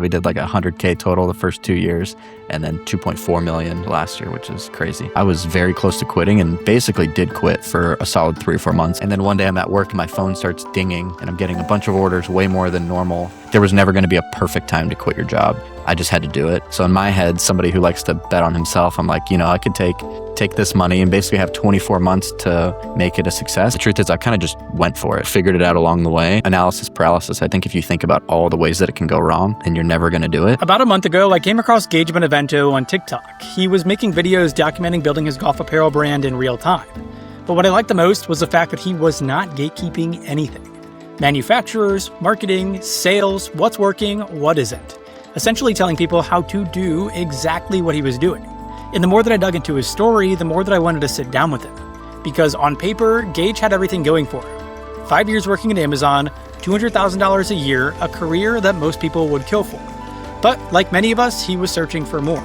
We did like 100K total the first 2 years and then 2.4 million last year, which is crazy. I was very close to quitting and basically did quit for a solid 3 or 4 months. And then one day I'm at work and my phone starts dinging and I'm getting a bunch of orders, way more than normal. There was never going to be a perfect time to quit your job. I just had to do it. So in my head, somebody who likes to bet on himself, I'm like, I could take this money and basically have 24 months to make it a success. The truth is I kind of just went for it, figured it out along the way. Analysis paralysis. I think if you think about all the ways that it can go wrong and you're never going to do it. About a month ago, I came across Gage Benevento on TikTok. He was making videos documenting building his golf apparel brand in real time. But what I liked the most was the fact that he was not gatekeeping anything. Manufacturers, marketing, sales, what's working, what isn't. Essentially telling people how to do exactly what he was doing. And the more that I dug into his story, the more that I wanted to sit down with him. Because on paper, Gage had everything going for him. 5 years working at Amazon, $200,000 a year, a career that most people would kill for. But like many of us, he was searching for more.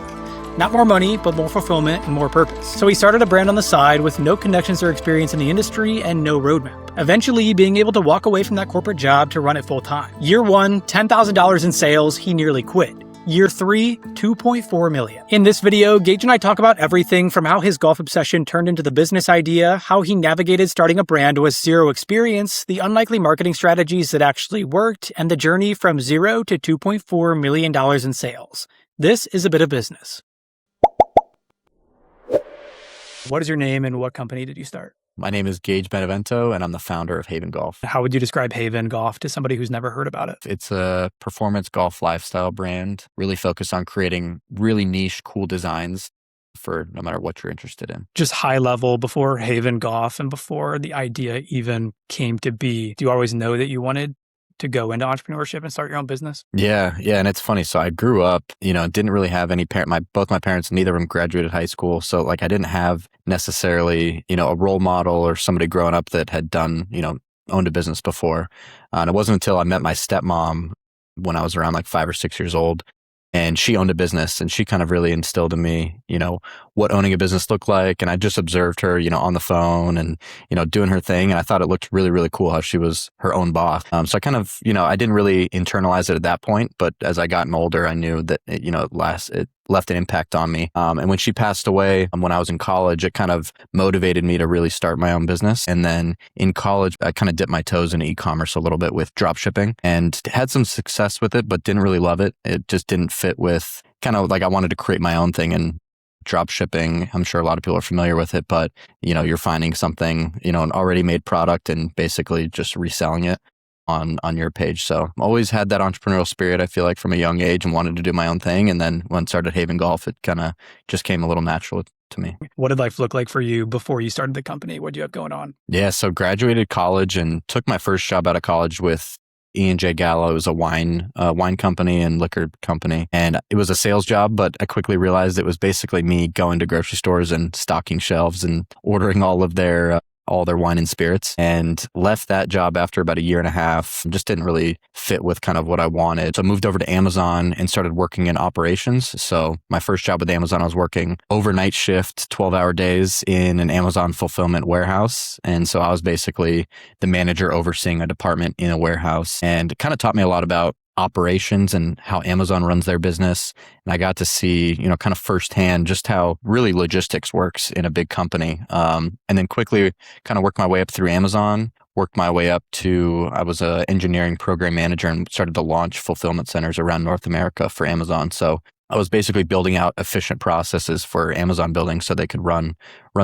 Not more money, but more fulfillment and more purpose. So he started a brand on the side with no connections or experience in the industry and no roadmap. Eventually being able to walk away from that corporate job to run it full time. Year 1, $10,000 in sales, he nearly quit. Year 3, $2.4 million. In this video, Gage and I talk about everything from how his golf obsession turned into the business idea, how he navigated starting a brand with zero experience, the unlikely marketing strategies that actually worked, and the journey from zero to $2.4 million in sales. This is a bit of business. What is your name and what company did you start? My name is Gage Benevento and I'm the founder of Haven Golf. How would you describe Haven Golf to somebody who's never heard about it? It's a performance golf lifestyle brand, really focused on creating really niche, cool designs for no matter what you're interested in. Just high level, before Haven Golf and before the idea even came to be, do you always know that you wanted to go into entrepreneurship and start your own business? Yeah. And it's funny. So I grew up, didn't really have any both my parents, neither of them graduated high school. So I didn't have necessarily, a role model or somebody growing up that had done, owned a business before. And it wasn't until I met my stepmom when I was around 5 or 6 years old. And she owned a business and she kind of really instilled in me, what owning a business looked like. And I just observed her, on the phone and, doing her thing. And I thought it looked really, really cool how she was her own boss. So I kind of, I didn't really internalize it at that point. But as I gotten older, I knew that, it left an impact on me. And when she passed away, when I was in college, it kind of motivated me to really start my own business. And then in college, I kind of dipped my toes in e-commerce a little bit with drop shipping and had some success with it, but didn't really love it. It just didn't fit with kind of I wanted to create my own thing. And drop shipping, I'm sure a lot of people are familiar with it, but you're finding something, an already made product and basically just reselling it on your page. So always had that entrepreneurial spirit, I feel like, from a young age and wanted to do my own thing. And then when I started Haven Golf, it kind of just came a little natural to me. What did life look like for you before you started the company? What do you have going on? Yeah, so graduated college and took my first job out of college with E&J Gallo. It was a wine company and liquor company. And it was a sales job, but I quickly realized it was basically me going to grocery stores and stocking shelves and ordering all their wine and spirits, and left that job after about a year and a half. Just didn't really fit with kind of what I wanted. So I moved over to Amazon and started working in operations. So my first job with Amazon, I was working overnight shift, 12-hour days in an Amazon fulfillment warehouse. And so I was basically the manager overseeing a department in a warehouse, and it kind of taught me a lot about operations and how Amazon runs their business. And I got to see, kind of firsthand just how really logistics works in a big company. And then quickly kind of worked my way up through Amazon, worked my way up to, I was an engineering program manager and started to launch fulfillment centers around North America for Amazon. So I was basically building out efficient processes for Amazon buildings so they could run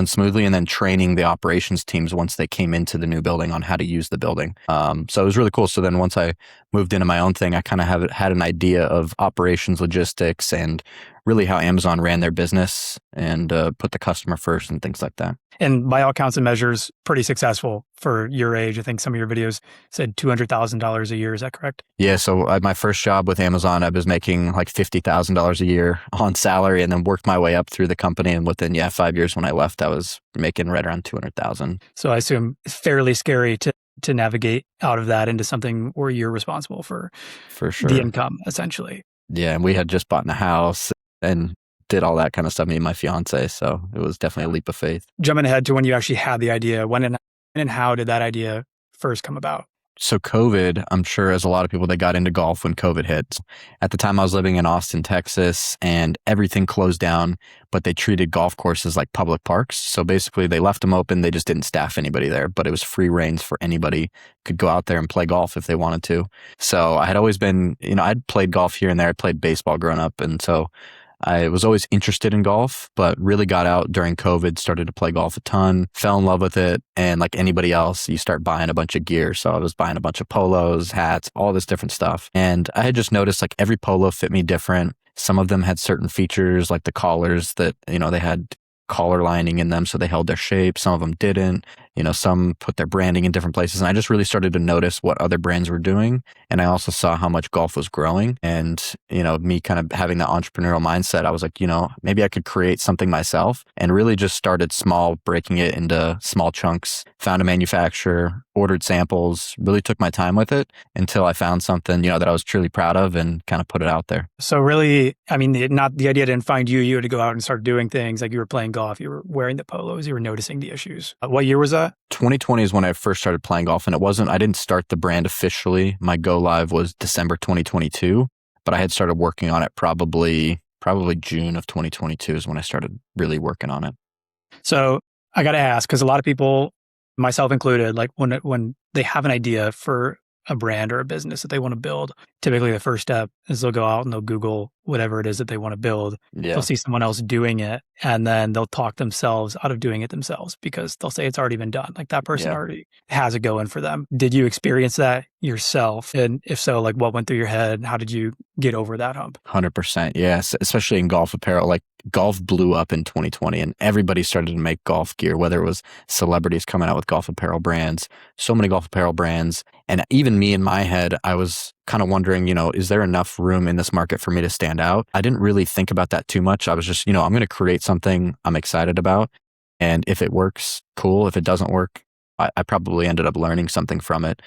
smoothly, and then training the operations teams once they came into the new building on how to use the building. So it was really cool. So then once I moved into my own thing, I kind of had an idea of operations, logistics, and really how Amazon ran their business and put the customer first and things like that. And by all counts and measures, pretty successful for your age. I think some of your videos said $200,000 a year. Is that correct? Yeah. So my first job with Amazon, I was making $50,000 a year on salary, and then worked my way up through the company. And within 5 years when I left, I was making right around $200,000. So I assume it's fairly scary to navigate out of that into something where you're responsible for sure the income, essentially. Yeah. And we had just bought a house and did all that kind of stuff, me and my fiance. So it was definitely a leap of faith. Jumping ahead to when you actually had the idea, when and how did that idea first come about? So COVID, I'm sure as a lot of people, they got into golf when COVID hit. At the time I was living in Austin, Texas, and everything closed down, but they treated golf courses like public parks. So basically they left them open. They just didn't staff anybody there, but it was free reigns for anybody could go out there and play golf if they wanted to. So I had always been, I'd played golf here and there. I played baseball growing up. And so I was always interested in golf, but really got out during COVID, started to play golf a ton, fell in love with it. And like anybody else, you start buying a bunch of gear. So I was buying a bunch of polos, hats, all this different stuff. And I had just noticed like every polo fit me different. Some of them had certain features like the collars that, they had collar lining in them so they held their shape. Some of them didn't. Some put their branding in different places. And I just really started to notice what other brands were doing. And I also saw how much golf was growing. And, me kind of having that entrepreneurial mindset, I was like, maybe I could create something myself, and really just started small, breaking it into small chunks, found a manufacturer, ordered samples, really took my time with it until I found something, that I was truly proud of and kind of put it out there. So really, I mean, the idea didn't find you. You had to go out and start doing things like you were playing golf, you were wearing the polos, you were noticing the issues. What year was that? 2020 is when I first started playing golf, and I didn't start the brand officially. My go live was December 2022, but I had started working on it probably June of 2022 is when I started really working on it. So I got to ask, because a lot of people, myself included, like when they have an idea for a brand or a business that they want to build, typically the first step is they'll go out and they'll Google whatever it is that they want to build. Yeah. They'll see someone else doing it, and then they'll talk themselves out of doing it themselves because they'll say it's already been done. Like that person already has it going for them. Did you experience that yourself? And if so, like what went through your head? How did you get over that hump? 100%. Yes. Especially in golf apparel. Like golf blew up in 2020 and everybody started to make golf gear, whether it was celebrities coming out with golf apparel brands, so many golf apparel brands. And even me in my head, I was kind of wondering, is there enough room in this market for me to stand out? I didn't really think about that too much. I was just, I'm going to create something I'm excited about. And if it works, cool. If it doesn't work, I probably ended up learning something from it.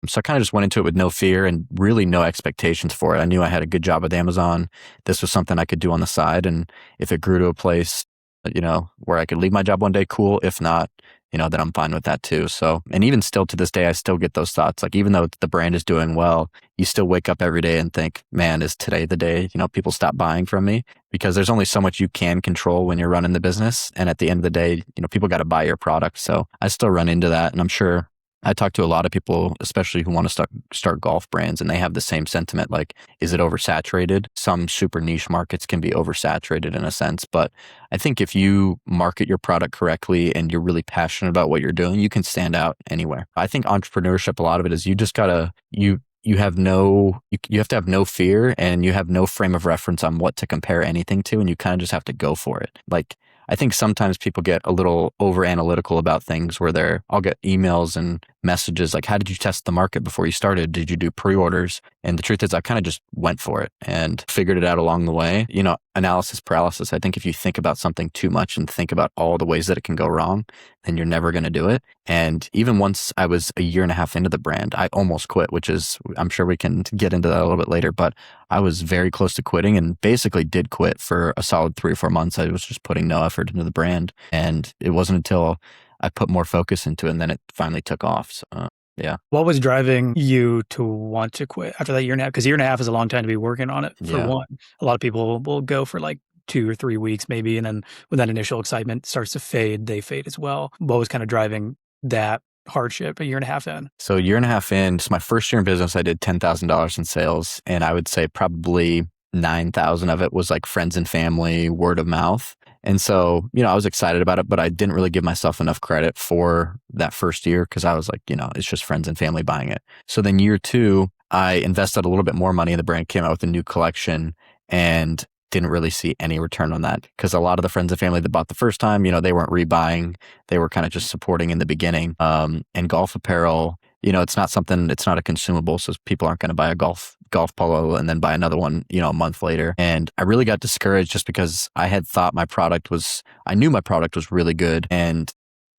So I kind of just went into it with no fear and really no expectations for it. I knew I had a good job with Amazon. This was something I could do on the side. And if it grew to a place, where I could leave my job one day, cool. If not, then I'm fine with that too. So, and even still to this day, I still get those thoughts. Like, even though the brand is doing well, you still wake up every day and think, man, is today the day, people stop buying from me? Because there's only so much you can control when you're running the business. And at the end of the day, people got to buy your product. So I still run into that. And I'm sure I talk to a lot of people, especially who want to start golf brands, and they have the same sentiment. Like, is it oversaturated? Some super niche markets can be oversaturated in a sense, but I think if you market your product correctly and you're really passionate about what you're doing, you can stand out anywhere. I think entrepreneurship, a lot of it is you just gotta, you have to have no fear, and you have no frame of reference on what to compare anything to, and you kind of just have to go for it. Like, I think sometimes people get a little over analytical about things where I'll get emails and messages like, how did you test the market before you started? Did you do pre-orders? And the truth is I kind of just went for it and figured it out along the way. Analysis paralysis. I think if you think about something too much and think about all the ways that it can go wrong, then you're never going to do it. And even once I was a year and a half into the brand, I almost quit, which is, I'm sure we can get into that a little bit later, but I was very close to quitting and basically did quit for a solid 3 or 4 months. I was just putting no effort into the brand. And it wasn't until I put more focus into it and then it finally took off. So, yeah. What was driving you to want to quit after that year and a half? Because a year and a half is a long time to be working on it, for one. A lot of people will go for like 2 or 3 weeks maybe. And then when that initial excitement starts to fade, they fade as well. What was kind of driving that hardship a year and a half in? So a year and a half in, so my first year in business, I did $10,000 in sales. And I would say probably 9,000 of it was like friends and family, word of mouth. And so, I was excited about it, but I didn't really give myself enough credit for that first year because I was like, it's just friends and family buying it. So then year 2, I invested a little bit more money and the brand came out with a new collection and didn't really see any return on that because a lot of the friends and family that bought the first time, they weren't rebuying. They were kind of just supporting in the beginning. And golf apparel, it's not a consumable. So people aren't going to buy a golf polo and then buy another one, a month later. And I really got discouraged just because I had thought I knew my product was really good. And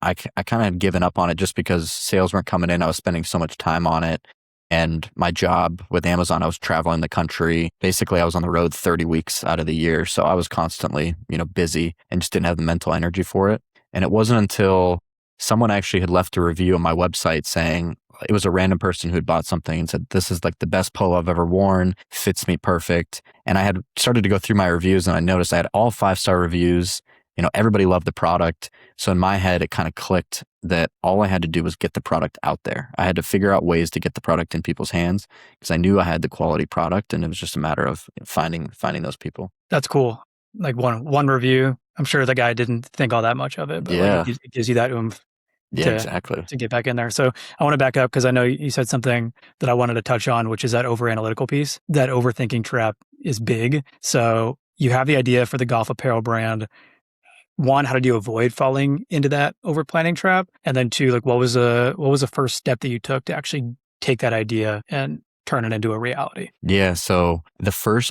I kind of had given up on it just because sales weren't coming in. I was spending so much time on it. And my job with Amazon, I was traveling the country. Basically, I was on the road 30 weeks out of the year. So I was constantly, busy and just didn't have the mental energy for it. And it wasn't until someone actually had left a review on my website saying, it was a random person who had bought something and said, this is like the best polo I've ever worn, fits me perfect. And I had started to go through my reviews and I noticed I had all 5-star reviews. Everybody loved the product. So in my head, it kind of clicked that all I had to do was get the product out there. I had to figure out ways to get the product in people's hands because I knew I had the quality product, and it was just a matter of finding those people. That's cool. Like one review. I'm sure the guy didn't think all that much of it, but Yeah. it gives you that oomph Yeah, exactly. to get back in there. So I want to back up because I know you said something that I wanted to touch on, which is that over analytical piece. That overthinking trap is big. So you have the idea for the golf apparel brand. One, how did you avoid falling into that over planning trap? And then two, like what was the first step that you took to actually take that idea and turn it into a reality? Yeah. So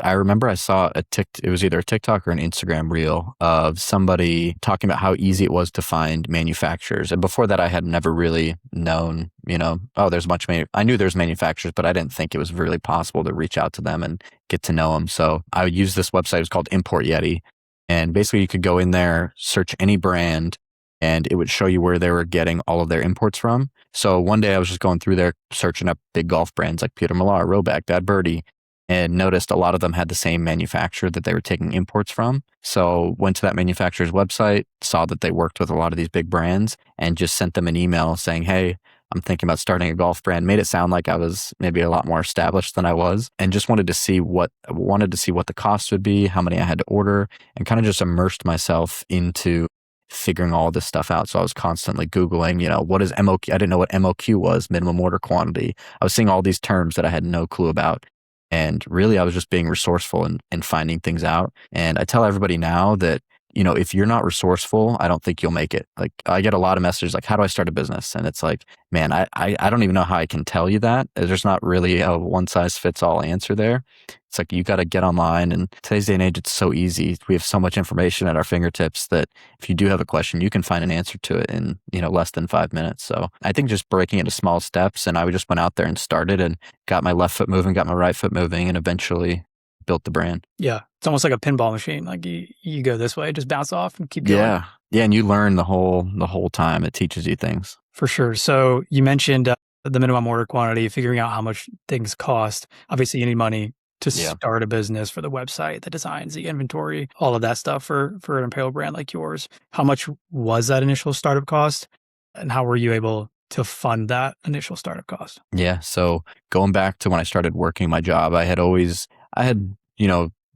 I remember I saw it was either a TikTok or an Instagram reel of somebody talking about how easy it was to find manufacturers. And before that, I had never really known, there's I knew there's manufacturers, but I didn't think it was really possible to reach out to them and get to know them. So I would use this website. It was called Import Yeti. And basically you could go in there, search any brand, and it would show you where they were getting all of their imports from. So one day I was just going through there, searching up big golf brands like Peter Millar, Roback, Bad Birdie, and noticed a lot of them had the same manufacturer that they were taking imports from. So went to that manufacturer's website, saw that they worked with a lot of these big brands, and just sent them an email saying, hey, I'm thinking about starting a golf brand. Made it sound like I was maybe a lot more established than I was, and just wanted to see what the cost would be, how many I had to order, and kind of just immersed myself into figuring all this stuff out. So I was constantly Googling, what is MOQ? I didn't know what MOQ was, minimum order quantity. I was seeing all these terms that I had no clue about. And really, I was just being resourceful and finding things out. And I tell everybody now that, if you're not resourceful, I don't think you'll make it. Like, I get a lot of messages like, how do I start a business? And it's like, man, I don't even know how I can tell you that. There's not really a one size fits all answer there. It's like, you got to get online. And today's day and age, it's so easy. We have so much information at our fingertips that if you do have a question, you can find an answer to it in, less than 5 minutes. So I think just breaking into small steps, and I just went out there and started and got my left foot moving, got my right foot moving, and eventually built the brand. Yeah. It's almost like a pinball machine. Like you go this way, just bounce off and keep going. Yeah. Yeah. And you learn the whole time. It teaches you things. For sure. So you mentioned the minimum order quantity, figuring out how much things cost. Obviously, you need money to start a business, for the website, the designs, the inventory, all of that stuff for an apparel brand like yours. How much was that initial startup cost? And how were you able to fund that initial startup cost? Yeah. So going back to when I started working my job, I had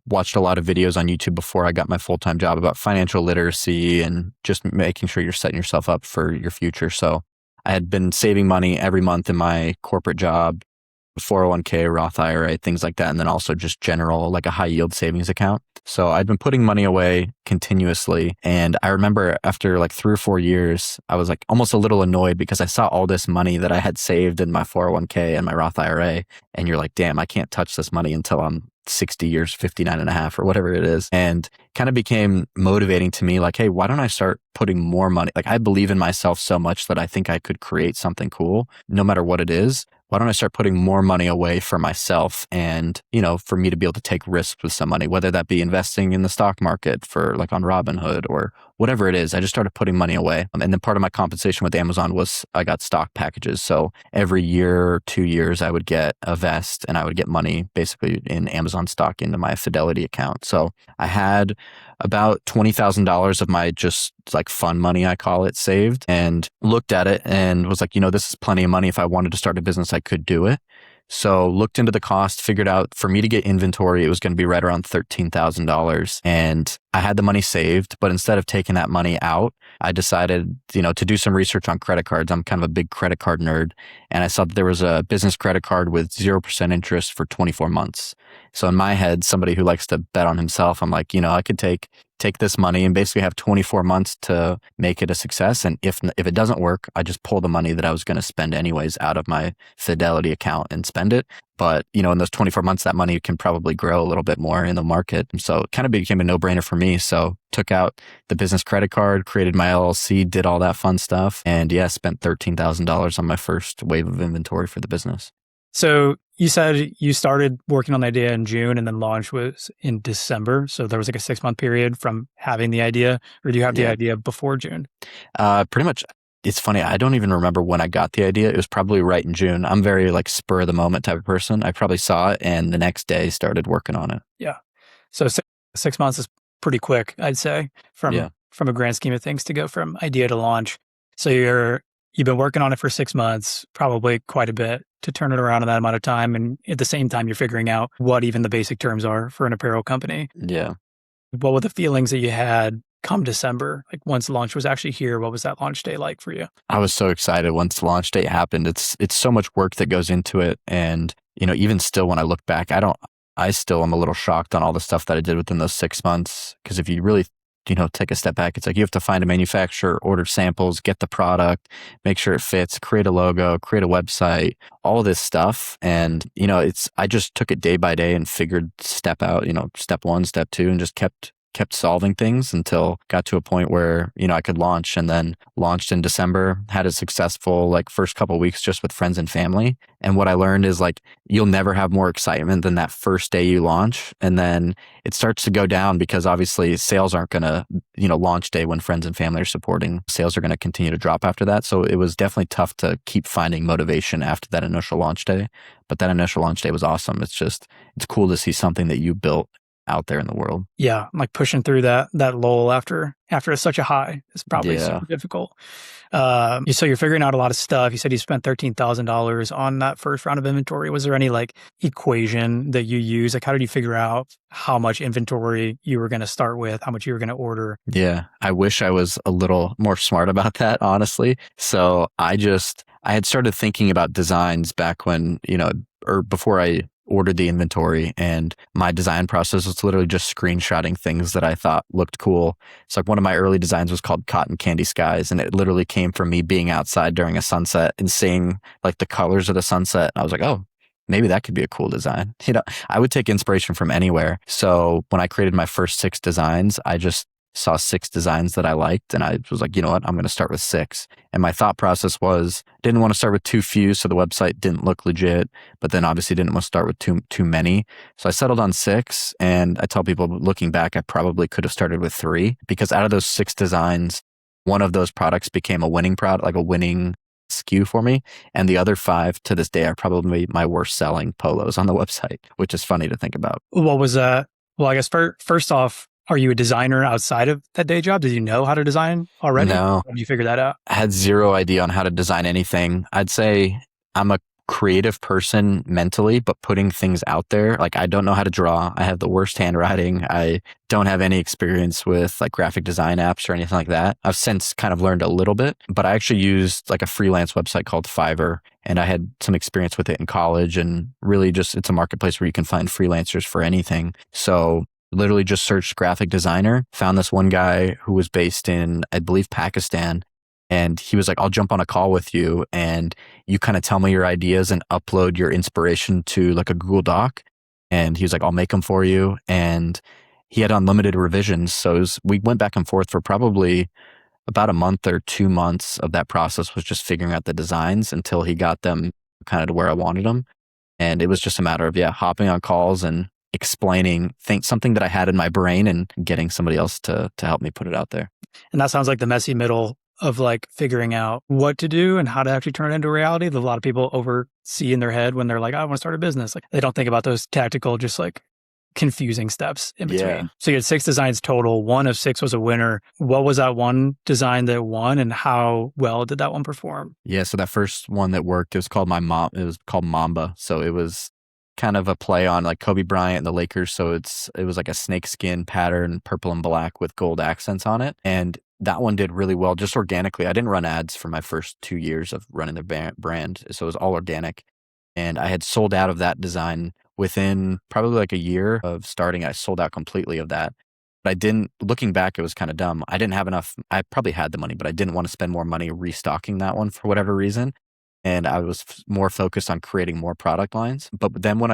watched a lot of videos on YouTube before I got my full-time job about financial literacy and just making sure you're setting yourself up for your future. So I had been saving money every month in my corporate job, 401k, Roth IRA, things like that. And then also just general, like a high yield savings account. So I'd been putting money away continuously. And I remember after like 3 or 4 years, I was like almost a little annoyed because I saw all this money that I had saved in my 401k and my Roth IRA. And you're like, damn, I can't touch this money until I'm 60 years, 59 and a half or whatever it is. And kind of became motivating to me like, hey, why don't I start putting more money? Like, I believe in myself so much that I think I could create something cool, no matter what it is. Why don't I start putting more money away for myself and, for me to be able to take risks with some money, whether that be investing in the stock market for like on Robinhood or whatever it is. I just started putting money away. And then part of my compensation with Amazon was I got stock packages. So every year, 2 years, I would get a vest and I would get money basically in Amazon stock into my Fidelity account. So I had about $20,000 of my just like fun money, I call it, saved, and looked at it and was like, this is plenty of money. If I wanted to start a business, I could do it. So looked into the cost, figured out for me to get inventory, it was going to be right around $13,000. And I had the money saved, but instead of taking that money out, I decided, to do some research on credit cards. I'm kind of a big credit card nerd. And I saw that there was a business credit card with 0% interest for 24 months. So in my head, somebody who likes to bet on himself, I'm like, I could take this money and basically have 24 months to make it a success. And if it doesn't work, I just pull the money that I was going to spend anyways out of my Fidelity account and spend it. But, in those 24 months, that money can probably grow a little bit more in the market. And so it kind of became a no-brainer for me. So took out the business credit card, created my LLC, did all that fun stuff. And spent $13,000 on my first wave of inventory for the business. So you said you started working on the idea in June and then launch was in December. So there was like a 6-month period from having the idea, or do you have the idea before June? Pretty much. It's funny. I don't even remember when I got the idea. It was probably right in June. I'm very like spur of the moment type of person. I probably saw it and the next day started working on it. Yeah. So 6 months is pretty quick, I'd say, Yeah. from a grand scheme of things to go from idea to launch. So you've been working on it for 6 months, probably quite a bit to turn it around in that amount of time. And at the same time, you're figuring out what even the basic terms are for an apparel company. Yeah. What were the feelings that you had come December? Like once launch was actually here, what was that launch day like for you? I was so excited once the launch date happened. It's so much work that goes into it. And, even still when I look back, I still am a little shocked on all the stuff that I did within those 6 months. Because if you really, take a step back, it's like you have to find a manufacturer, order samples, get the product, make sure it fits, create a logo, create a website, all this stuff. And, I just took it day by day and figured step out, step one, step two, and just kept solving things until got to a point where, I could launch, and then launched in December, had a successful like first couple of weeks just with friends and family. And what I learned is like, you'll never have more excitement than that first day you launch. And then it starts to go down because obviously sales aren't going to, launch day when friends and family are supporting, sales are going to continue to drop after that. So it was definitely tough to keep finding motivation after that initial launch day. But that initial launch day was awesome. It's cool to see something that you built out there in the world. Yeah, like pushing through that lull after such a high is probably Yeah. super difficult. So you're figuring out a lot of stuff. You said you spent $13,000 on that first round of inventory. Was there any like equation that you use? Like how did you figure out how much inventory you were going to start with, how much you were going to order? Yeah, I wish I was a little more smart about that, honestly. So I had started thinking about designs back when, or before I ordered the inventory, and my design process was literally just screenshotting things that I thought looked cool. So like one of my early designs was called Cotton Candy Skies, and it literally came from me being outside during a sunset and seeing like the colors of the sunset. I was like, oh, maybe that could be a cool design. I would take inspiration from anywhere. So when I created my first 6 designs, I just saw 6 designs that I liked, and I was like, you know what, I'm going to start with 6. And my thought process was, didn't want to start with too few so the website didn't look legit, but then obviously didn't want to start with too many. So I settled on 6, and I tell people looking back, I probably could have started with 3, because out of those 6 designs, one of those products became a winning product, like a winning SKU for me. And the other 5 to this day are probably my worst selling polos on the website, which is funny to think about. What was that? Well, I guess first off, are you a designer outside of that day job? Did you know how to design already? No. How did you figure that out? I had zero idea on how to design anything. I'd say I'm a creative person mentally, but putting things out there, like I don't know how to draw. I have the worst handwriting. I don't have any experience with like graphic design apps or anything like that. I've since kind of learned a little bit, but I actually used like a freelance website called Fiverr, and I had some experience with it in college, and really just, it's a marketplace where you can find freelancers for anything. So literally just searched graphic designer, found this one guy who was based in, I believe, Pakistan. And he was like, I'll jump on a call with you and you kind of tell me your ideas and upload your inspiration to like a Google Doc. And he was like, I'll make them for you. And he had unlimited revisions. So we went back and forth for probably about a month or 2 months of that process, was just figuring out the designs until he got them kind of to where I wanted them. And it was just a matter of, hopping on calls and explaining something that I had in my brain and getting somebody else to help me put it out there. And that sounds like the messy middle of like figuring out what to do and how to actually turn it into reality that a lot of people oversee in their head when they're like, I want to start a business. Like they don't think about those tactical, just like confusing steps in between. Yeah. So you had 6 designs total. 1 of 6 was a winner. What was that one design that won, and how well did that one perform? Yeah. So that first one that worked, it was called it was called Mamba. So it was kind of a play on like Kobe Bryant and the Lakers. So it was like a snakeskin pattern, purple and black with gold accents on it. And that one did really well just organically. I didn't run ads for my first 2 years of running the brand. So it was all organic. And I had sold out of that design within probably like a year of starting. I sold out completely of that. But looking back, it was kind of dumb. I didn't have enough. I probably had the money, but I didn't want to spend more money restocking that one for whatever reason. And I was more focused on creating more product lines. But then when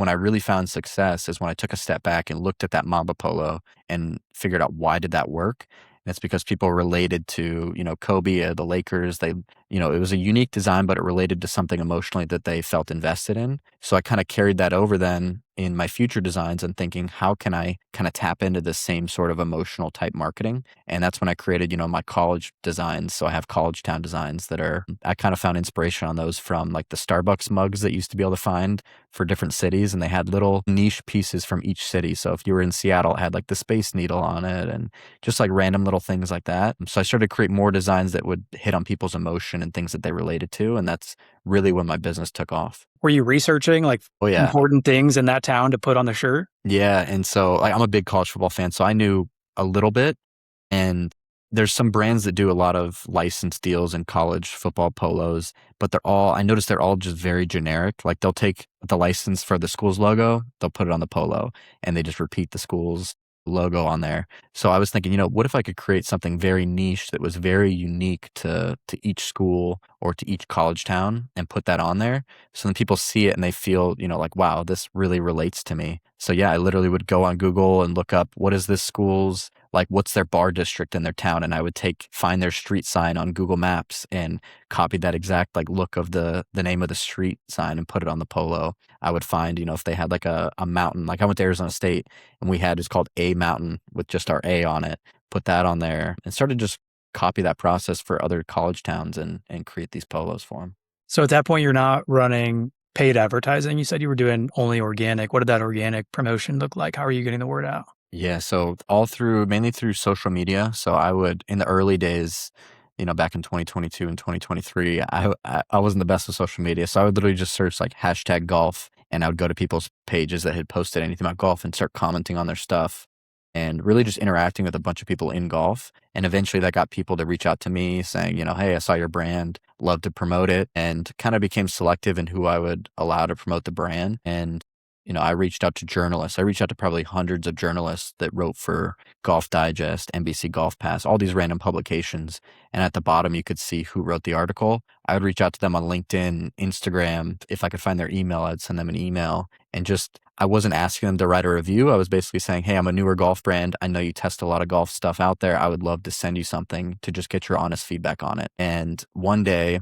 I really found success is when I took a step back and looked at that Mamba polo and figured out why did that work. And it's because people related to, Kobe, the Lakers. It was a unique design, but it related to something emotionally that they felt invested in. So I kind of carried that over then in my future designs and thinking, how can I kind of tap into this same sort of emotional type marketing? And that's when I created, my college designs. So I have college town designs I kind of found inspiration on those from like the Starbucks mugs that you used to be able to find for different cities. And they had little niche pieces from each city. So if you were in Seattle, it had like the Space Needle on it and just like random little things like that. So I started to create more designs that would hit on people's emotion and things that they related to. And that's really when my business took off. Were you researching like Oh, yeah. important things in that town to put on the shirt? Yeah. And so like, I'm a big college football fan. So I knew a little bit. And there's some brands that do a lot of license deals in college football polos, but I noticed they're all just very generic. Like they'll take the license for the school's logo, they'll put it on the polo, and they just repeat the school's logo on there. So I was thinking, what if I could create something very niche that was very unique to each school or to each college town and put that on there. So then people see it and they feel, like, wow, this really relates to me. So yeah, I literally would go on Google and look up what is this school's, like what's their bar district in their town, and I would find their street sign on Google Maps and copy that exact like look of the name of the street sign and put it on the polo. I would find, if they had like a mountain, like I went to Arizona State and it's called A Mountain with just our A on it, put that on there and started just copy that process for other college towns and create these polos for them. So at that point, you're not running paid advertising. You said you were doing only organic. What did that organic promotion look like? How are you getting the word out? Yeah, so mainly through social media. So I would, in the early days, back in 2022 and 2023, I wasn't the best with social media. So I would literally just search like hashtag golf, and I would go to people's pages that had posted anything about golf and start commenting on their stuff and really just interacting with a bunch of people in golf. And eventually that got people to reach out to me saying, hey, I saw your brand, love to promote it, and kind of became selective in who I would allow to promote the brand. And I reached out to journalists. I reached out to probably hundreds of journalists that wrote for Golf Digest, NBC Golf Pass, all these random publications. And at the bottom, you could see who wrote the article. I would reach out to them on LinkedIn, Instagram. If I could find their email, I'd send them an email. And I wasn't asking them to write a review. I was basically saying, hey, I'm a newer golf brand. I know you test a lot of golf stuff out there. I would love to send you something to just get your honest feedback on it. And one day,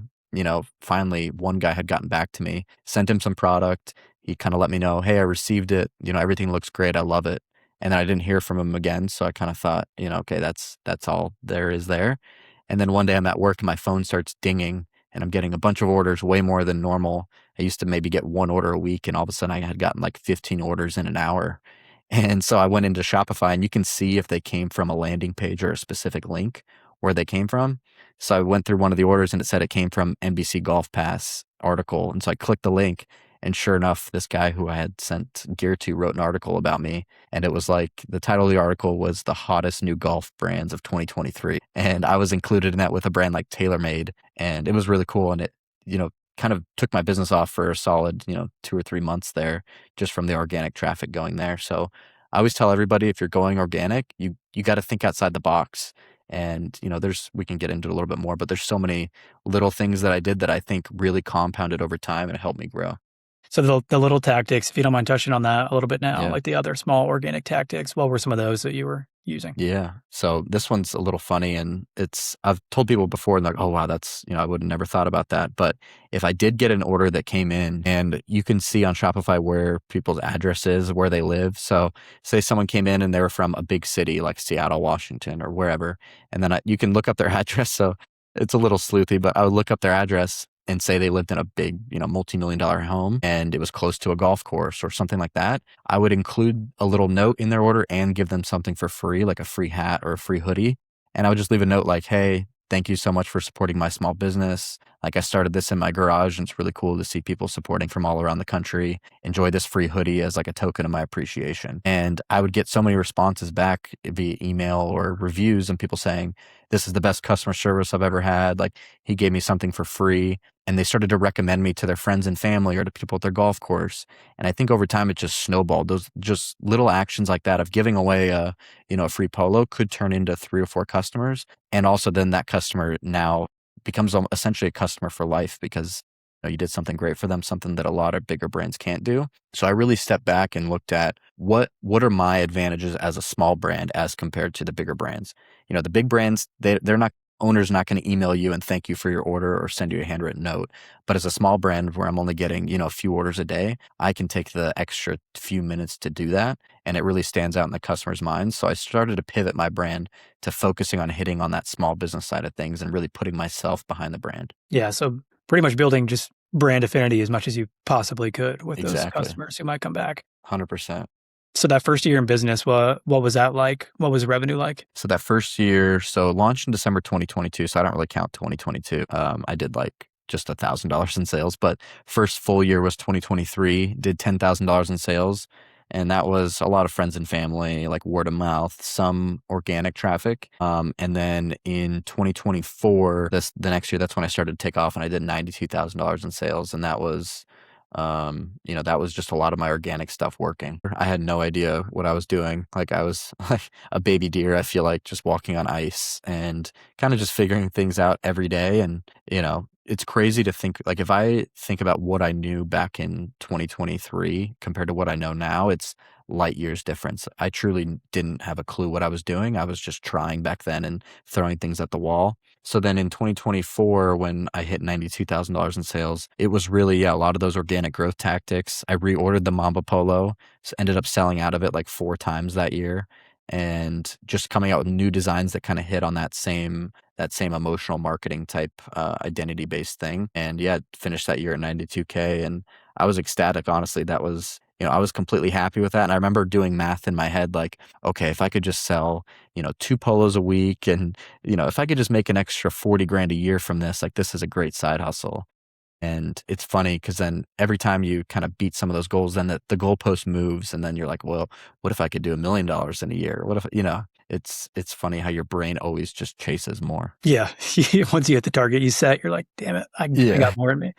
finally, one guy had gotten back to me, sent him some product. He kind of let me know, hey, I received it. Everything looks great. I love it. And then I didn't hear from him again. So I kind of thought, okay, that's all there is there. And then one day I'm at work and my phone starts dinging and I'm getting a bunch of orders, way more than normal. I used to maybe get one order a week, and all of a sudden I had gotten like 15 orders in an hour. And so I went into Shopify, and you can see if they came from a landing page or a specific link where they came from. So I went through one of the orders and it said it came from NBC Golf Pass article. And so I clicked the link. And sure enough, this guy who I had sent gear to wrote an article about me. And it was like, the title of the article was the hottest new golf brands of 2023. And I was included in that with a brand like TaylorMade. And it was really cool. And it, kind of took my business off for a solid, 2 or 3 months there, just from the organic traffic going there. So I always tell everybody, if you're going organic, you got to think outside the box. And, we can get into it a little bit more, but there's so many little things that I did that I think really compounded over time and helped me grow. So the little tactics, if you don't mind touching on that a little bit now, Yeah. like the other small organic tactics, what were some of those that you were using? Yeah. So this one's a little funny, and I've told people before, and like, oh wow, that's, I would have never thought about that. But if I did get an order that came in, and you can see on Shopify where people's address is, where they live. So say someone came in and they were from a big city like Seattle, Washington, or wherever, and then you can look up their address. So it's a little sleuthy, but I would look up their address and say they lived in a big, multi-million-dollar home and it was close to a golf course or something like that. I would include a little note in their order and give them something for free, like a free hat or a free hoodie. And I would just leave a note like, hey, thank you so much for supporting my small business. Like, I started this in my garage, and it's really cool to see people supporting from all around the country. Enjoy this free hoodie as like a token of my appreciation. And I would get so many responses back via email or reviews, and people saying, this is the best customer service I've ever had. Like, he gave me something for free. And they started to recommend me to their friends and family or to people at their golf course. And I think over time it just snowballed. Those just little actions like that of giving away a free polo could turn into 3 or 4 customers. And also then that customer now becomes essentially a customer for life, because you did something great for them, something that a lot of bigger brands can't do. So I really stepped back and looked at what are my advantages as a small brand as compared to the bigger brands. The big brands, they're not owner's not going to email you and thank you for your order or send you a handwritten note. But as a small brand where I'm only getting, a few orders a day, I can take the extra few minutes to do that. And it really stands out in the customer's mind. So I started to pivot my brand to focusing on hitting on that small business side of things and really putting myself behind the brand. Yeah. So pretty much building just brand affinity as much as you possibly could with those Exactly. customers who might come back. 100%. So that first year in business, what was that like? What was the revenue like? So that first year, launched in December 2022. So I don't really count 2022. I did like just $1,000 in sales, but first full year was 2023, did $10,000 in sales. And that was a lot of friends and family, like word of mouth, some organic traffic. And then in 2024, the next year, that's when I started to take off and I did $92,000 in sales. And that was that was just a lot of my organic stuff working. I had no idea what I was doing. Like I was like a baby deer, I feel like, just walking on ice and kind of just figuring things out every day. And, it's crazy to think, like, if I think about what I knew back in 2023 compared to what I know now, it's light years difference. I truly didn't have a clue what I was doing. I was just trying back then and throwing things at the wall. So then in 2024, when I hit $92,000 in sales, it was really, a lot of those organic growth tactics. I reordered the Mamba Polo, ended up selling out of it like 4 times that year, and just coming out with new designs that kind of hit on that same emotional marketing type identity based thing. And finished that year at 92K, and I was ecstatic. Honestly, that was, I was completely happy with that. And I remember doing math in my head, like, okay, if I could just sell, 2 polos a week, and, if I could just make an extra 40 grand a year from this, like, this is a great side hustle. And it's funny because then every time you kind of beat some of those goals, then the goalpost moves, and then you're like, well, what if I could do $1 million in a year? What if, it's funny how your brain always just chases more. Yeah. Once you hit the target you set, you're like, damn it, I Yeah. got more in me.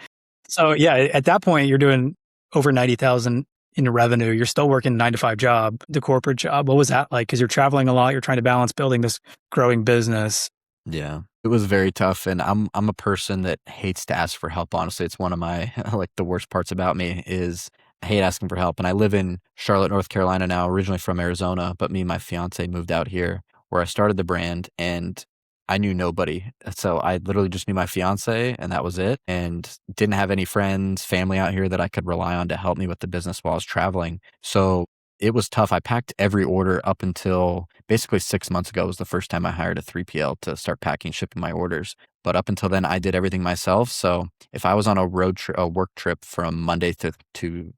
So yeah, at that point, you're doing over 90,000 in revenue. You're still working a 9-to-5 job, the corporate job. What was that like? Because you're traveling a lot. You're trying to balance building this growing business. Yeah, it was very tough, and I'm a person that hates to ask for help. Honestly, it's one of my like the worst parts about me is I hate asking for help. And I live in Charlotte, North Carolina now, originally from Arizona, but me and my fiance moved out here where I started the brand, and I knew nobody. So I literally just knew my fiance, and that was it, and didn't have any friends, family out here that I could rely on to help me with the business while I was traveling. So it was tough. I packed every order up until basically 6 months ago was the first time I hired a 3PL to start packing, shipping my orders. But up until then, I did everything myself. So if I was on a work trip from Monday to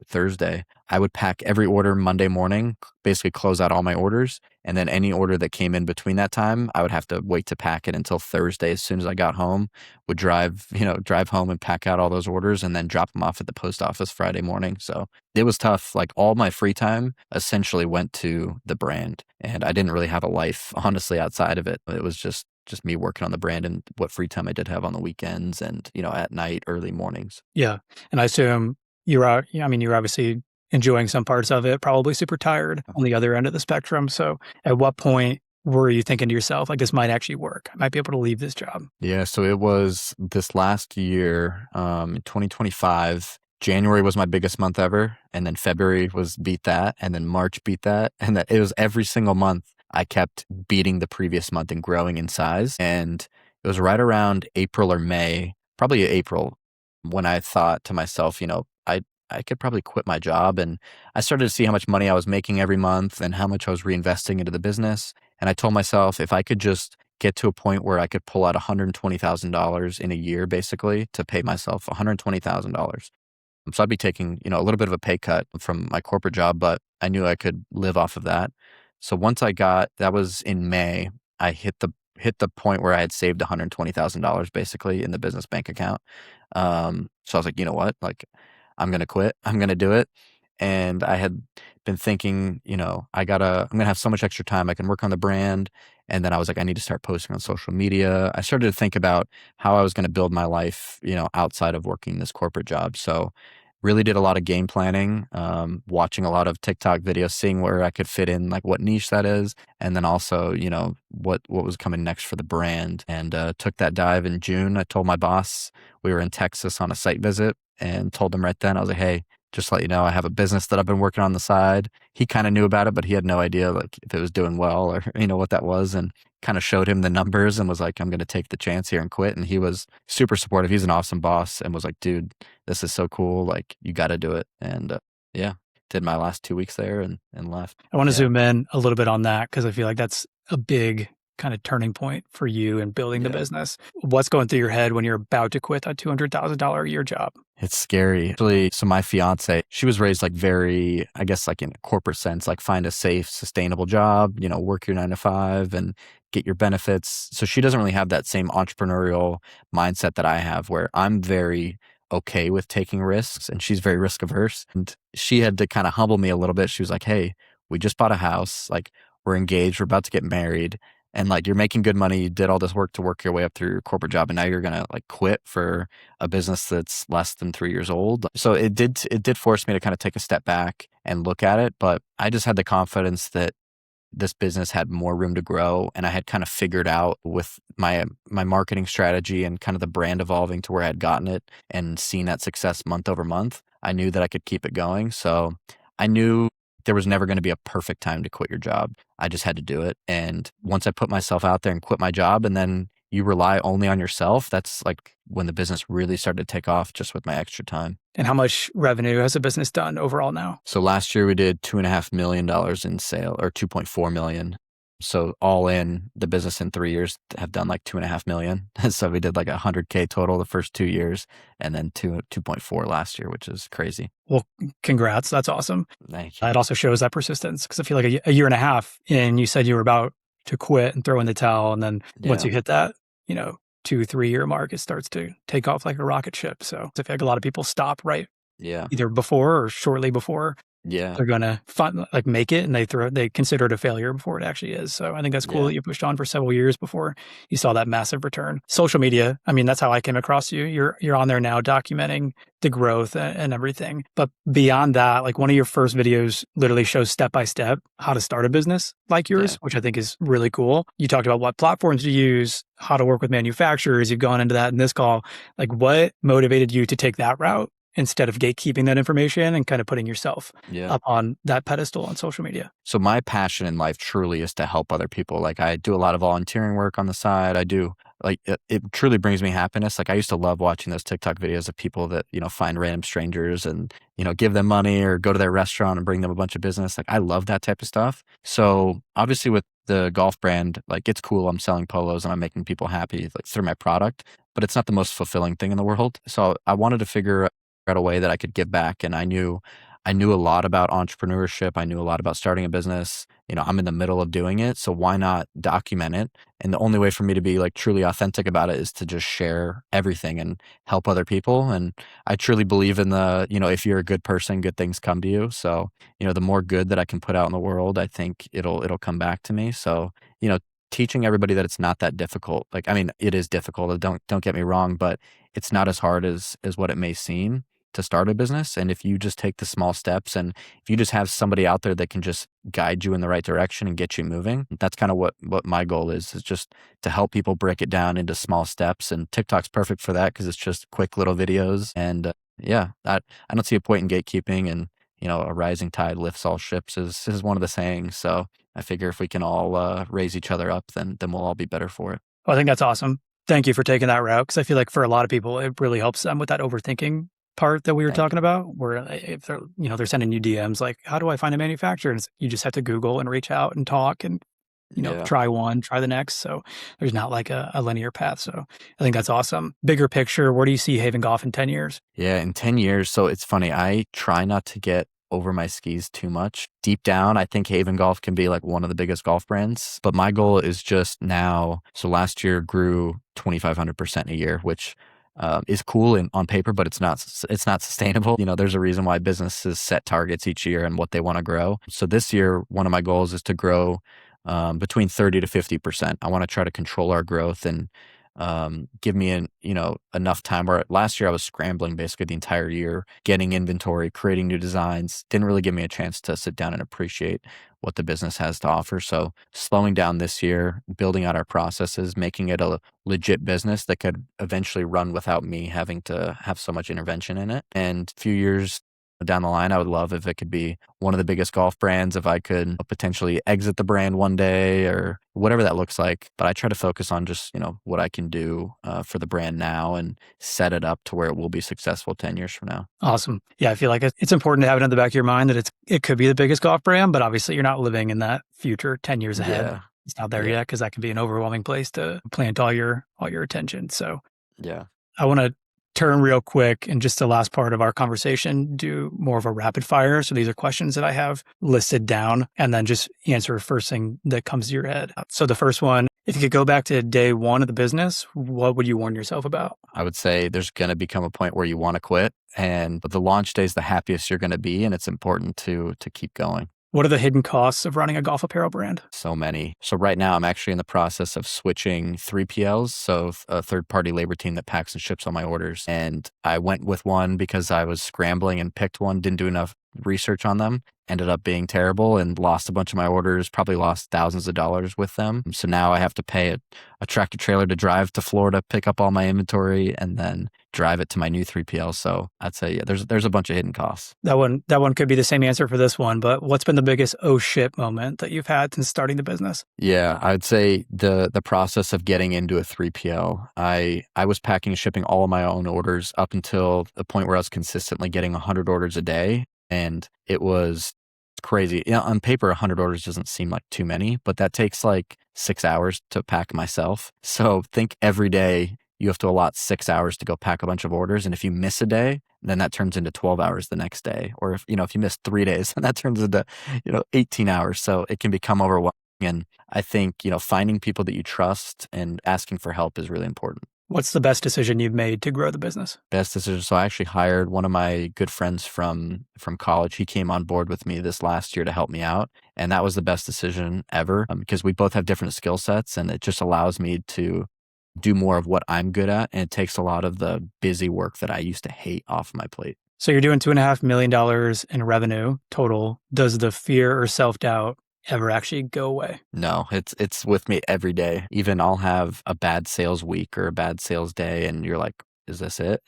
Thursday, I would pack every order Monday morning, basically close out all my orders. And then any order that came in between that time, I would have to wait to pack it until Thursday. As soon as I got home, would drive home and pack out all those orders and then drop them off at the post office Friday morning. So it was tough. Like all my free time essentially went to the brand, and I didn't really have a life, honestly, outside of it. It was just me working on the brand and what free time I did have on the weekends and, at night, early mornings. Yeah. And I assume you're obviously enjoying some parts of it, probably super tired on the other end of the spectrum. So at what point were you thinking to yourself, like, this might actually work? I might be able to leave this job? Yeah. So it was this last year, 2025. January was my biggest month ever. And then February beat that. And then March beat that. And that it was every single month I kept beating the previous month and growing in size. And it was right around April or May, probably April, when I thought to myself, I could probably quit my job. And I started to see how much money I was making every month and how much I was reinvesting into the business. And I told myself, if I could just get to a point where I could pull out $120,000 in a year, basically, to pay myself $120,000. So I'd be taking, a little bit of a pay cut from my corporate job, but I knew I could live off of that. So once that was in May, I hit the point where I had saved $120,000 basically in the business bank account. So I was like, you know what? Like, I'm going to quit. I'm going to do it. And I had been thinking, I'm going to have so much extra time. I can work on the brand. And then I was like, I need to start posting on social media. I started to think about how I was going to build my life, outside of working this corporate job. So really did a lot of game planning, watching a lot of TikTok videos, seeing where I could fit in, like what niche that is. And then also, what was coming next for the brand, and took that dive in June. I told my boss, we were in Texas on a site visit, and told them right then, I was like, hey, just to let you know, I have a business that I've been working on the side. He kind of knew about it, but he had no idea like if it was doing well or, what that was. And kind of showed him the numbers and was like, I'm going to take the chance here and quit. And he was super supportive. He's an awesome boss and was like, dude, this is so cool. Like, you got to do it. And yeah, did my last 2 weeks there and left. I want to Yeah. zoom in a little bit on that because I feel like that's a big kind of turning point for you in building the Yeah. business. What's going through your head when you're about to quit that $200,000 a year job? It's scary. Actually, so my fiance, she was raised like very, I guess, like in a corporate sense, like find a safe, sustainable job, work your 9 to 5 and get your benefits. So she doesn't really have that same entrepreneurial mindset that I have, where I'm very okay with taking risks and she's very risk averse. And she had to kind of humble me a little bit. She was like, hey, we just bought a house. Like, we're engaged. We're about to get married. And like, you're making good money. You did all this work to work your way up through your corporate job. And now you're going to like quit for a business that's less than 3 years old. So it did force me to kind of take a step back and look at it. But I just had the confidence that this business had more room to grow. And I had kind of figured out with my marketing strategy and kind of the brand evolving to where I had gotten it and seen that success month over month. I knew that I could keep it going. So I knew there was never going to be a perfect time to quit your job. I just had to do it. And once I put myself out there and quit my job, and then you rely only on yourself, that's like when the business really started to take off just with my extra time. And how much revenue has the business done overall now? So last year we did $2.5 million in sale, or 2.4 million. So all in, the business in 3 years have done like 2.5 million. So we did like 100K total the first 2 years, and then 2.4 last year, which is crazy. Well, congrats. That's awesome. Thank you. It also shows that persistence because I feel like a year and a half in, you said you were about to quit and throw in the towel. And then once you hit that, 2-3 year mark, it starts to take off like a rocket ship. So I feel like a lot of people stop right either before or shortly before. They're gonna make it, and they consider it a failure before it actually is. So I think that's cool that you pushed on for several years before you saw that massive return. Social media, I mean, that's how I came across you. You're on there now documenting the growth and everything. But beyond that, like one of your first videos literally shows step by step how to start a business like yours, which I think is really cool. You talked about what platforms to use, how to work with manufacturers. You've gone into that in this call. Like, what motivated you to take that route instead of gatekeeping that information and kind of putting yourself up on that pedestal on social media? So my passion in life truly is to help other people. Like, I do a lot of volunteering work on the side. I do like, it truly brings me happiness. Like, I used to love watching those TikTok videos of people that, find random strangers and, give them money or go to their restaurant and bring them a bunch of business. Like, I love that type of stuff. So obviously with the golf brand, like, it's cool. I'm selling polos and I'm making people happy like through my product, but it's not the most fulfilling thing in the world. So I wanted to figure out a way that I could give back. And I knew a lot about entrepreneurship. I knew a lot about starting a business. I'm in the middle of doing it. So why not document it? And the only way for me to be like truly authentic about it is to just share everything and help other people. And I truly believe in the, if you're a good person, good things come to you. So, the more good that I can put out in the world, I think it'll come back to me. So, teaching everybody that it's not that difficult. Like, I mean, it is difficult. Don't get me wrong, but it's not as hard as what it may seem to start a business. And if you just take the small steps and if you just have somebody out there that can just guide you in the right direction and get you moving, that's kind of what my goal is just to help people break it down into small steps. And TikTok's perfect for that because it's just quick little videos. And I don't see a point in gatekeeping, and a rising tide lifts all ships is one of the sayings. So I figure if we can all raise each other up, then we'll all be better for it. Well, I think that's awesome. Thank you for taking that route, because I feel like for a lot of people, it really helps them with that overthinking part that we were talking about, where if they're, they're sending you DMs like, how do I find a manufacturer? And you just have to Google and reach out and talk and, try one, try the next. So there's not like a linear path. So I think that's awesome. Bigger picture, where do you see Haven Golf in 10 years? Yeah, in 10 years. So it's funny. I try not to get over my skis too much. Deep down, I think Haven Golf can be like one of the biggest golf brands. But my goal is just now. So last year grew 2,500% a year, which is cool on paper, but it's not sustainable. There's a reason why businesses set targets each year and what they want to grow. So this year, one of my goals is to grow between 30 to 50%. I want to try to control our growth and give me enough time. Where last year I was scrambling basically the entire year, getting inventory, creating new designs. Didn't really give me a chance to sit down and appreciate what the business has to offer. So slowing down this year, building out our processes, making it a legit business that could eventually run without me having to have so much intervention in it. And a few years down the line. I would love if it could be one of the biggest golf brands, if I could potentially exit the brand one day or whatever that looks like. But I try to focus on just, what I can do for the brand now and set it up to where it will be successful 10 years from now. Awesome. Yeah, I feel like it's important to have it in the back of your mind that it could be the biggest golf brand, but obviously you're not living in that future 10 years ahead. Yeah. It's not there yet because that can be an overwhelming place to plant all your attention. So Yeah. I want to turn real quick and just the last part of our conversation, do more of a rapid fire. So these are questions that I have listed down and then just answer first thing that comes to your head. So the first one, if you could go back to day one of the business, what would you warn yourself about? I would say there's going to become a point where you want to quit, and the launch day is the happiest you're going to be, and it's important to keep going. What are the hidden costs of running a golf apparel brand? So many. So right now I'm actually in the process of switching 3PLs, so a third-party labor team that packs and ships all my orders. And I went with one because I was scrambling and picked one, didn't do enough research on them, ended up being terrible and lost a bunch of my orders, probably lost thousands of dollars with them. So now I have to pay a tractor trailer to drive to Florida, pick up all my inventory, and then drive it to my new 3PL. So I'd say, yeah, there's a bunch of hidden costs. That one could be the same answer for this one, but what's been the biggest oh shit moment that you've had since starting the business? Yeah, I'd say the process of getting into a 3PL. I was packing and shipping all of my own orders up until the point where I was consistently getting 100 orders a day. And it was crazy. On paper, 100 orders doesn't seem like too many, but that takes like 6 hours to pack myself. So think every day you have to allot 6 hours to go pack a bunch of orders. And if you miss a day, then that turns into 12 hours the next day. Or if you miss 3 days, then that turns into, 18 hours. So it can become overwhelming. And I think, finding people that you trust and asking for help is really important. What's the best decision you've made to grow the business? Best decision. So I actually hired one of my good friends from college. He came on board with me this last year to help me out. And that was the best decision ever because we both have different skill sets and it just allows me to do more of what I'm good at. And it takes a lot of the busy work that I used to hate off my plate. So you're doing $2.5 million in revenue total. Does the fear or self-doubt ever actually go away? No, it's with me every day. Even I'll have a bad sales week or a bad sales day and you're like, is this it?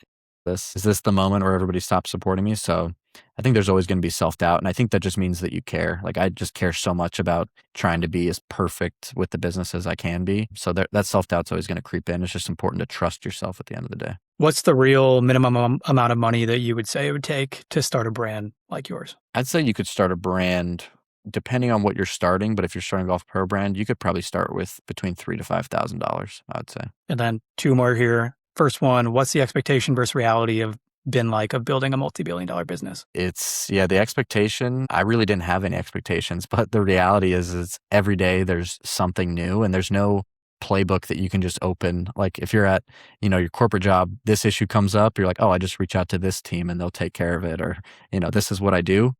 Is this the moment where everybody stops supporting me? So I think there's always going to be self-doubt. And I think that just means that you care. Like I just care so much about trying to be as perfect with the business as I can be. So that self-doubt's always going to creep in. It's just important to trust yourself at the end of the day. What's the real minimum amount of money that you would say it would take to start a brand like yours? I'd say you could start a brand depending on what you're starting, but if you're starting a golf pro brand, you could probably start with between $3,000 to $5,000, I would say. And then two more here. First one, what's the expectation versus reality of building a multi-billion-dollar business? The expectation, I really didn't have any expectations, but the reality is every day there's something new and there's no playbook that you can just open. Like if you're at, your corporate job, this issue comes up, you're like, oh, I just reach out to this team and they'll take care of it. Or, this is what I do.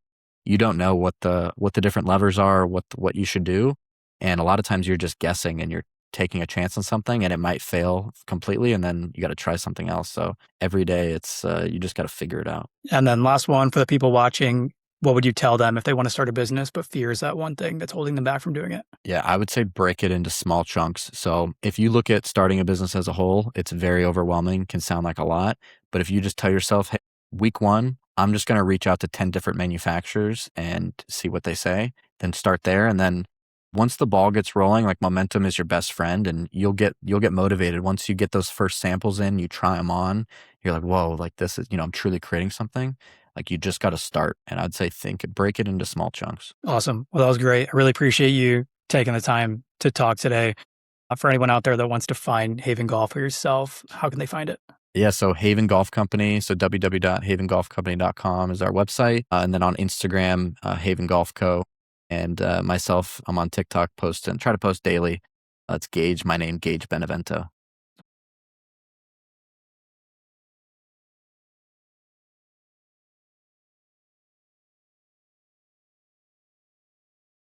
You don't know what the different levers are, what you should do. And a lot of times you're just guessing and you're taking a chance on something and it might fail completely. And then you got to try something else. So every day it's, you just got to figure it out. And then last one for the people watching, what would you tell them if they want to start a business, but fear is that one thing that's holding them back from doing it? Yeah, I would say break it into small chunks. So if you look at starting a business as a whole, it's very overwhelming, can sound like a lot. But if you just tell yourself, hey, week one, I'm just going to reach out to 10 different manufacturers and see what they say, then start there. And then once the ball gets rolling, like momentum is your best friend and you'll get motivated. Once you get those first samples in, you try them on, you're like, whoa, like this is, I'm truly creating something. Like you just got to start. And I'd say break it into small chunks. Awesome. Well, that was great. I really appreciate you taking the time to talk today. For anyone out there that wants to find Haven Golf for yourself, how can they find it? Yeah, so Haven Golf Company. So www.havengolfcompany.com is our website. And then on Instagram, Haven Golf Co. And myself, I'm on TikTok, try to post daily. It's Gage, my name, Gage Benevento.